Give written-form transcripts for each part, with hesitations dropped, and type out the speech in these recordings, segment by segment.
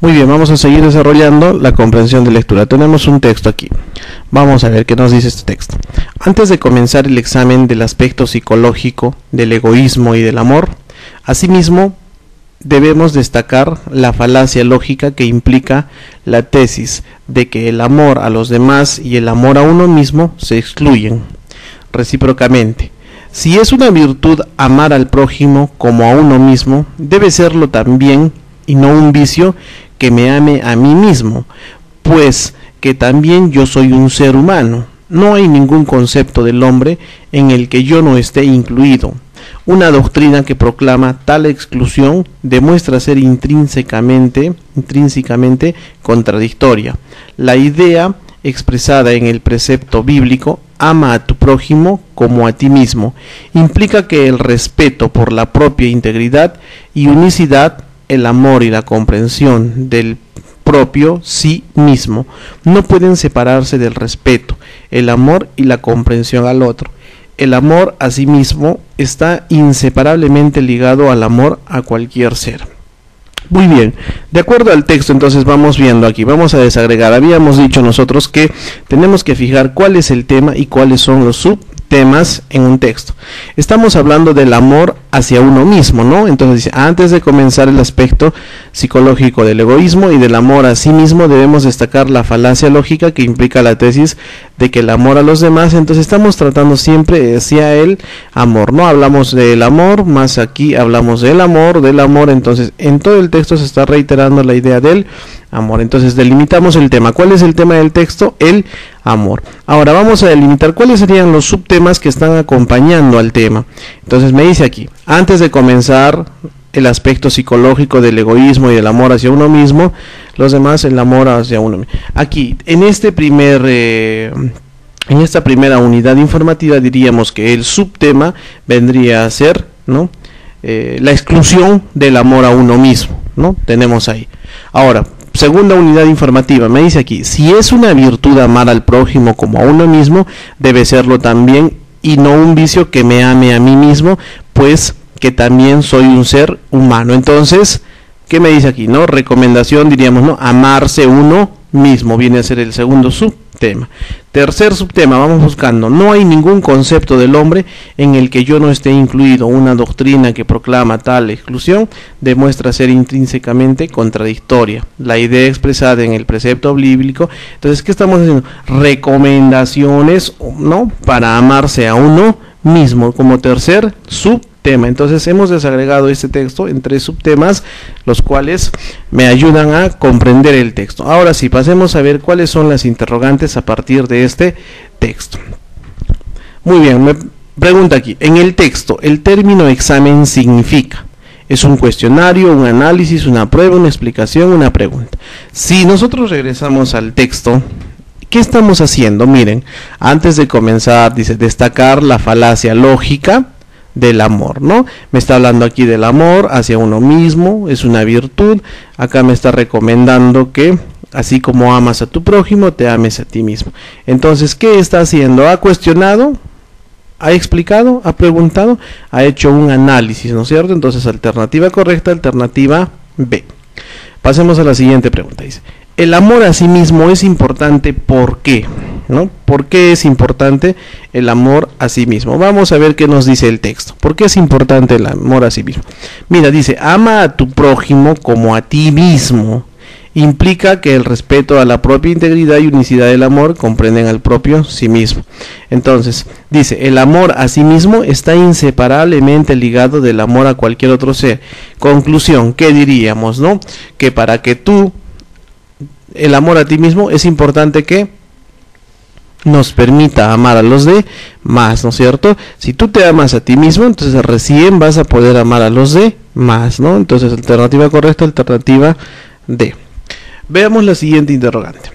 Muy bien, vamos a seguir desarrollando la comprensión de lectura. Tenemos un texto aquí. Vamos a ver qué nos dice este texto. Antes de comenzar el examen del aspecto psicológico del egoísmo y del amor, asimismo, debemos destacar la falacia lógica que implica la tesis de que el amor a los demás y el amor a uno mismo se excluyen recíprocamente. Si es una virtud amar al prójimo como a uno mismo, debe serlo también, y no un vicio, que me ame a mí mismo, pues que también yo soy un ser humano. No hay ningún concepto del hombre en el que yo no esté incluido. Una doctrina que proclama tal exclusión demuestra ser intrínsecamente contradictoria. La idea expresada en el precepto bíblico, ama a tu prójimo como a ti mismo, implica que el respeto por la propia integridad y unicidad, el amor y la comprensión del propio sí mismo no pueden separarse del respeto, el amor y la comprensión al otro. El amor a sí mismo está inseparablemente ligado al amor a cualquier ser. Muy bien, de acuerdo al texto, entonces vamos viendo aquí, vamos a desagregar. Habíamos dicho nosotros que tenemos que fijar cuál es el tema y cuáles son los subtemas en un texto. Estamos hablando del amor hacia uno mismo, ¿no? Entonces dice, antes de comenzar el aspecto psicológico del egoísmo y del amor a sí mismo, debemos destacar la falacia lógica que implica la tesis de que el amor a los demás. Entonces estamos tratando siempre hacia el amor, ¿no? Hablamos del amor, más aquí hablamos del amor, entonces en todo el texto se está reiterando la idea del amor. Entonces delimitamos el tema. ¿Cuál es el tema del texto? El amor. Ahora vamos a delimitar cuáles serían los subtemas que están acompañando al tema. Entonces me dice aquí, antes de comenzar el aspecto psicológico del egoísmo y del amor hacia uno mismo, los demás el amor hacia uno mismo. Aquí, en esta primera unidad informativa diríamos que el subtema vendría a ser, ¿no?, la exclusión del amor a uno mismo, ¿no? Tenemos ahí. Ahora, segunda unidad informativa, me dice aquí, si es una virtud amar al prójimo como a uno mismo, debe serlo también, y no un vicio, que me ame a mí mismo, pues que también soy un ser humano. Entonces, ¿qué me dice aquí? ¿No? Recomendación, diríamos, ¿no? Amarse uno mismo, viene a ser el segundo subtema. Tercer subtema, vamos buscando, no hay ningún concepto del hombre en el que yo no esté incluido. Una doctrina que proclama tal exclusión demuestra ser intrínsecamente contradictoria. La idea expresada en el precepto bíblico. Entonces, ¿qué estamos haciendo? Recomendaciones, ¿no?, para amarse a uno mismo como tercer subtema. Entonces hemos desagregado este texto en tres subtemas, los cuales me ayudan a comprender el texto. Ahora sí, pasemos a ver cuáles son las interrogantes a partir de este texto. Muy bien, me pregunta aquí, en el texto, el término examen significa, es un cuestionario, un análisis, una prueba, una explicación, una pregunta. Si nosotros regresamos al texto, ¿qué estamos haciendo? Miren, antes de comenzar, dice, destacar la falacia lógica del amor, ¿no? Me está hablando aquí del amor hacia uno mismo, es una virtud. Acá me está recomendando que así como amas a tu prójimo, te ames a ti mismo. Entonces, ¿qué está haciendo? Ha cuestionado, ha explicado, ha preguntado, ha hecho un análisis, ¿no es cierto? Entonces, alternativa correcta, alternativa B. Pasemos a la siguiente pregunta. Dice, el amor a sí mismo es importante, ¿por qué? ¿No? ¿Por qué es importante el amor a sí mismo? Vamos a ver qué nos dice el texto. ¿Por qué es importante el amor a sí mismo? Mira, dice, ama a tu prójimo como a ti mismo. Implica que el respeto a la propia integridad y unicidad del amor comprenden al propio sí mismo. Entonces, dice, el amor a sí mismo está inseparablemente ligado del amor a cualquier otro ser. Conclusión, ¿qué diríamos, no? Que para que tú, el amor a ti mismo, es importante que nos permita amar a los demás, ¿no es cierto? Si tú te amas a ti mismo, entonces recién vas a poder amar a los demás, ¿no? Entonces, alternativa correcta, alternativa D. Veamos la siguiente interrogante.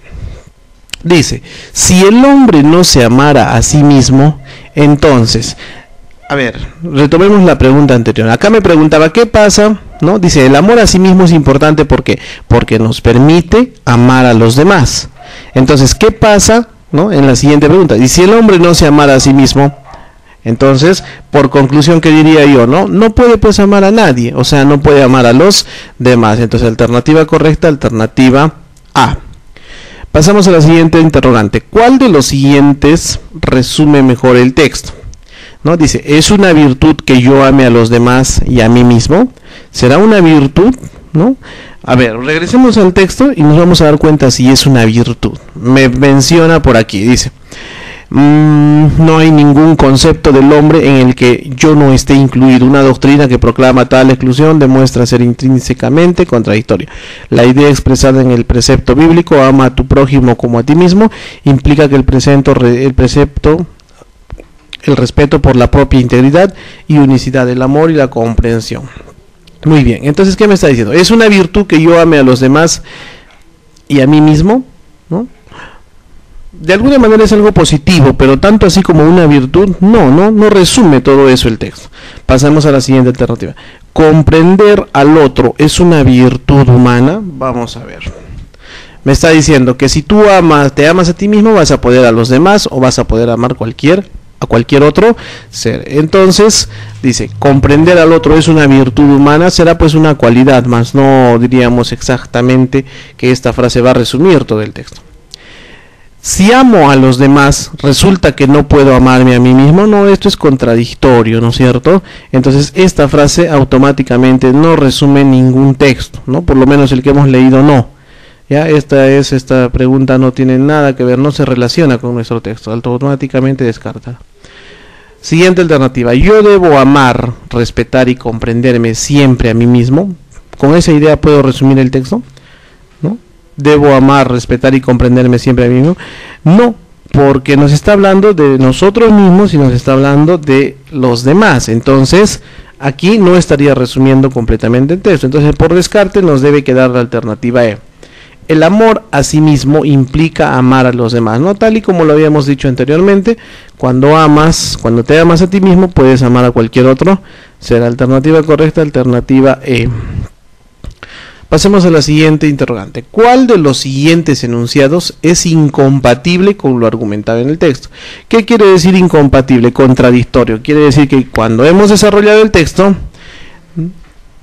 Dice, si el hombre no se amara a sí mismo, entonces, a ver, retomemos la pregunta anterior. Acá me preguntaba, ¿qué pasa? ¿No? Dice, el amor a sí mismo es importante, ¿por qué? Porque nos permite amar a los demás. Entonces, ¿qué pasa, ¿no?, en la siguiente pregunta? Y si el hombre no se amara a sí mismo, Entonces, por conclusión, ¿qué diría yo? No puede pues amar a nadie, o sea, no puede amar a los demás. Entonces, alternativa correcta, alternativa A. Pasamos a la siguiente interrogante. ¿Cuál de los siguientes resume mejor el texto? ¿No? Dice, ¿es una virtud que yo ame a los demás y a mí mismo? ¿Será una virtud? ¿No? A ver, regresemos al texto y nos vamos a dar cuenta si es una virtud. Me menciona por aquí, dice, no hay ningún concepto del hombre en el que yo no esté incluido. Una doctrina que proclama tal exclusión demuestra ser intrínsecamente contradictoria. La idea expresada en el precepto bíblico, ama a tu prójimo como a ti mismo, implica que el respeto por la propia integridad y unicidad, el amor y la comprensión. Muy bien, entonces, ¿qué me está diciendo? ¿Es una virtud que yo ame a los demás y a mí mismo? ¿No? De alguna manera es algo positivo, pero tanto así como una virtud, no resume todo eso el texto. Pasamos a la siguiente alternativa. ¿Comprender al otro es una virtud humana? Vamos a ver. Me está diciendo que si tú te amas a ti mismo, vas a poder a los demás o vas a poder amar a cualquier otro ser. Entonces, dice, comprender al otro es una virtud humana, será pues una cualidad, más no diríamos exactamente que esta frase va a resumir todo el texto. Si amo a los demás, resulta que no puedo amarme a mí mismo. No, esto es contradictorio, ¿no es cierto? Entonces, esta frase automáticamente no resume ningún texto, ¿no? Por lo menos el que hemos leído no. Ya, esta pregunta no tiene nada que ver, no se relaciona con nuestro texto, automáticamente descartada. Siguiente alternativa. Yo debo amar, respetar y comprenderme siempre a mí mismo. ¿Con esa idea puedo resumir el texto? ¿No? Debo amar, respetar y comprenderme siempre a mí mismo. No, porque nos está hablando de nosotros mismos y nos está hablando de los demás. Entonces, aquí no estaría resumiendo completamente el texto. Entonces, por descarte nos debe quedar la alternativa E. El amor a sí mismo implica amar a los demás, ¿no? Tal y como lo habíamos dicho anteriormente, cuando te amas a ti mismo, puedes amar a cualquier otro. Será alternativa correcta, alternativa E. Pasemos a la siguiente interrogante. ¿Cuál de los siguientes enunciados es incompatible con lo argumentado en el texto? ¿Qué quiere decir incompatible? Contradictorio. Quiere decir que cuando hemos desarrollado el texto,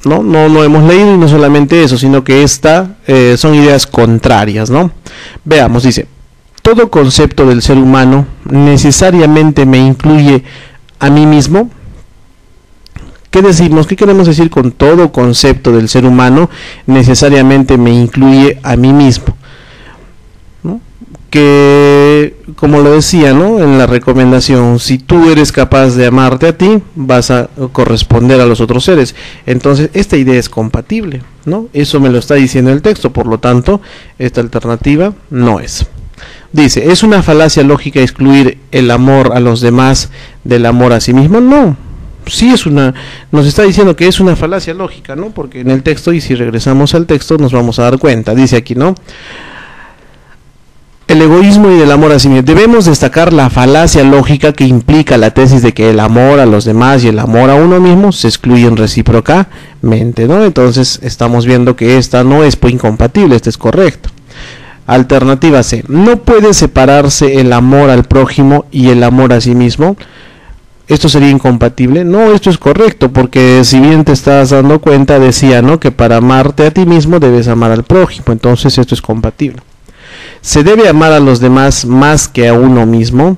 no hemos leído, y no solamente eso, sino que son ideas contrarias, ¿no? Veamos, dice, todo concepto del ser humano necesariamente me incluye a mí mismo. ¿Qué decimos? ¿Qué queremos decir con todo concepto del ser humano necesariamente me incluye a mí mismo? ¿No? Que, como lo decía, ¿no?, en la recomendación, si tú eres capaz de amarte a ti, vas a corresponder a los otros seres. Entonces, esta idea es compatible, ¿no? Eso me lo está diciendo el texto, por lo tanto, esta alternativa no es. Dice, ¿es una falacia lógica excluir el amor a los demás del amor a sí mismo? No. Sí nos está diciendo que es una falacia lógica, ¿no? Porque en el texto, y si regresamos al texto, nos vamos a dar cuenta. Dice aquí, ¿no?, el egoísmo y del amor a sí mismo. Debemos destacar la falacia lógica que implica la tesis de que el amor a los demás y el amor a uno mismo se excluyen recíprocamente, ¿no? Entonces estamos viendo que esta no es incompatible, esta es correcta. Alternativa C. No puede separarse el amor al prójimo y el amor a sí mismo. ¿Esto sería incompatible? No, esto es correcto, porque si bien te estás dando cuenta, decía, ¿no?, que para amarte a ti mismo debes amar al prójimo. Entonces esto es compatible. ¿Se debe amar a los demás más que a uno mismo?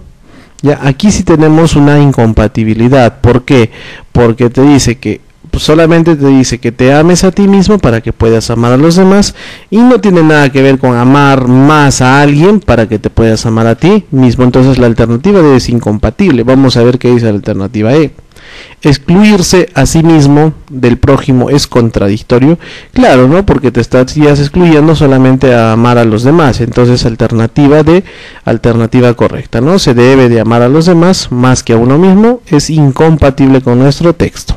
Ya, aquí sí tenemos una incompatibilidad. ¿Por qué? Porque te dice que solamente te dice que te ames a ti mismo para que puedas amar a los demás, y no tiene nada que ver con amar más a alguien para que te puedas amar a ti mismo. Entonces la alternativa es incompatible. Vamos a ver qué dice la alternativa E. Excluirse a sí mismo del prójimo es contradictorio. Claro, ¿no?, porque te estás excluyendo solamente a amar a los demás. Entonces alternativa D, alternativa correcta, ¿no? Se debe de amar a los demás más que a uno mismo, es incompatible con nuestro texto.